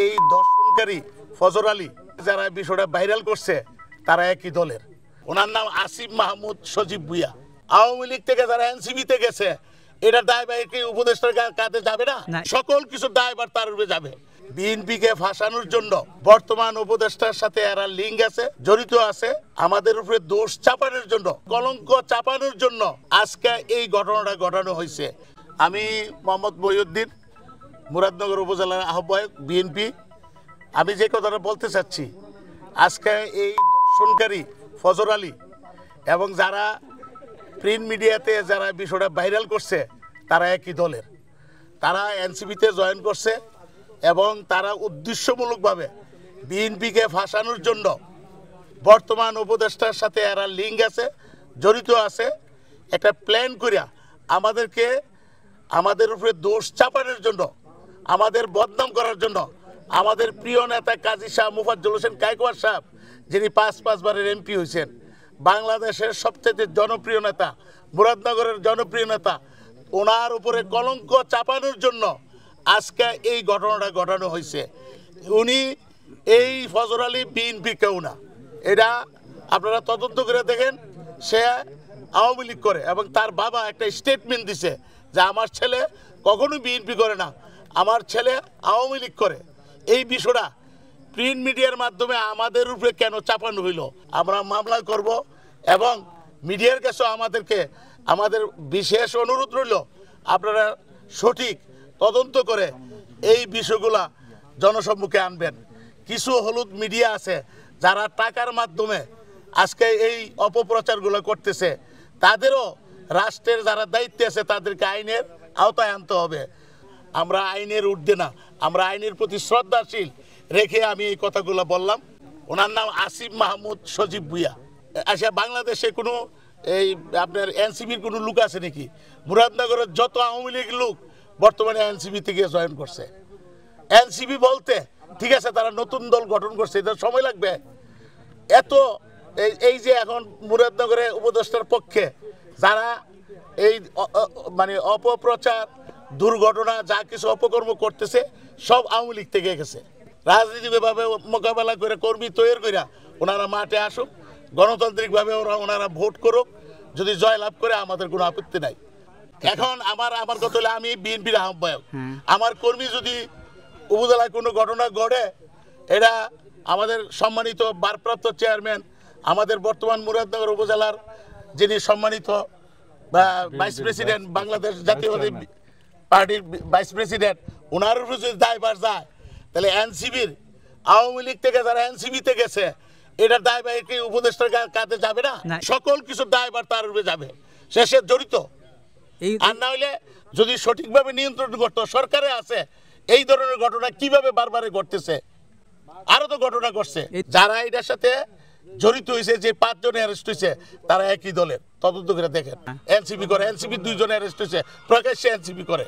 এই দর্শনকারী ফজর আলী যারা বিষয়টা ভাইরাল করছে তারা একই দলের। ওনার নাম আসিফ মাহমুদ সজীব ভুইয়া। আওয়ামী লীগ থেকে যারা এনসিপিতে গেছে এটার দায়ভার কি উপদেষ্টার কাঁধে যাবে না? সকল কিছু দায়ভার তার উপরে যাবে। বিএনপিকে ফাঁসানোর জন্য বর্তমান উপদেষ্টার সাথে এরা লিঙ্ক আছে, জড়িত আছে। আমাদের উপরে দোষ চাপানোর জন্য, কলঙ্ক চাপানোর জন্য আজকে এই ঘটনাটা ঘটানো হয়েছে। আমি মোহাম্মদ মহিউদ্দিন, মুরাদনগর উপজেলার আহ্বায়ক বিএনপি। আমি যে কথাটা বলতে চাচ্ছি, আজকে এই দর্শনকারী ফজর আলী এবং যারা প্রিন্ট মিডিয়াতে যারা বিষয়টা ভাইরাল করছে তারা একই দলের। তারা এনসিপিতে জয়েন করছে এবং তারা উদ্দেশ্যমূলকভাবে বিএনপিকে ফাঁসানোর জন্য বর্তমান উপদেষ্টার সাথে এরা লিঙ্ক আছে, জড়িত আছে। একটা প্ল্যান করিয়া আমাদেরকে আমাদের উপরে দোষ চাপানোর জন্য, আমাদের বদনাম করার জন্য আমাদের প্রিয় নেতা কাজী শাহ মুফাজ্জল হোসেন কায়কোয়ার সাহেব, যিনি 5 বারের এমপি হয়েছেন, বাংলাদেশের সবচেয়ে জনপ্রিয় নেতা, মুরাদনগরের জনপ্রিয় নেতা, ওনার উপরে কলঙ্ক চাপানোর জন্য আজকে এই ঘটনাটা ঘটানো হয়েছে। উনি এই ফজর আলী বিএনপি কেউ না, এটা আপনারা তদন্ত করে দেখেন। সে আওয়ামী লীগ করে এবং তার বাবা একটা স্টেটমেন্ট দিছে যে আমার ছেলে কখনোই বিএনপি করে না, আমার ছেলে আওয়ামী লীগ করে। এই বিষয়টা প্রিন্ট মিডিয়ার মাধ্যমে আমাদের উপরে কেন চাপানো হইল, আমরা মামলা করব এবং মিডিয়ার কাছেও আমাদের বিশেষ অনুরোধ রইল, আপনারা সঠিক তদন্ত করে এই বিষয়গুলা জনসম্মুখে আনবেন। কিছু হলুদ মিডিয়া আছে যারা টাকার মাধ্যমে আজকে এই অপপ্রচারগুলো করতেছে, তাদেরও রাষ্ট্রের যারা দায়িত্বে আছে তাদেরকে আইনের আওতায় আনতে হবে। আমরা আইনের ঊর্ধ্বে না, আমরা আইনের প্রতি শ্রদ্ধাশীল রেখে আমি এই কথাগুলো বললাম। ওনার নাম আসিফ মাহমুদ সজীব ভুইয়া। আচ্ছা, বাংলাদেশে কোনো এই আপনার এনসিপির কোনো লোক আছে নাকি? মুরাদনগরের যত আওয়ামী লীগ লোক বর্তমানে এনসিপি থেকে জয়েন করছে। এনসিপি বলতে ঠিক আছে, তারা নতুন দল গঠন করছে, এটা সময় লাগবে। এত এই যে এখন মুরাদনগরে উপদেষ্টার পক্ষে যারা এই মানে অপপ্রচার, দুর্ঘটনা, যা কিছু অপকর্ম করতেছে সব আওয়ামী লীগ থেকে গেছে। রাজনীতিভাবে মোকাবেলা করে কর্মী তৈরি করে ওনারা মাঠে আসুক, গণতান্ত্রিকভাবে ওনারা ভোট করুক, যদি জয় লাভ করে আমাদের কোনো আপত্তি নাই। এখন আমার কথা হলে আমি বিএনপির আহ্বায়ক, আমার কর্মী যদি উপজেলায় কোনো ঘটনা ঘটে, এটা আমাদের সম্মানিত ভারপ্রাপ্ত চেয়ারম্যান, আমাদের বর্তমান মুরাদনগর উপজেলার যিনি সম্মানিত ভাইস প্রেসিডেন্ট, বাংলাদেশ জাতীয়বাদী পার্টির ভাইস প্রেসিডেন্ট, ওনার উপরে যদি দায়ভার যায়, তাহলে এনসিপির আওয়ামী লীগ থেকে যারা এনসিপিতে গেছে এটার দায়ভার কি উপদেষ্টার কাঁধে যাবে না? সকল কিছু দায়ভার তার উপরে যাবে, সে জড়িত। আর না হইলে যদি সঠিকভাবে নিয়ন্ত্রণ করতো, সরকারে আছে, এই ধরনের ঘটনা কিভাবে বারবার ঘটতেছে? আরো তো ঘটনা ঘটছে। যারা এটার সাথে জড়িত হয়েছে, যে 5 জন অ্যারেস্ট হয়েছে, তারা একই দলের। তদন্ত করে দেখেন। এনসিপি করে, এনসিপি 2 জন অ্যারেস্ট হয়েছে, প্রকাশ্যে এনসিপি করে।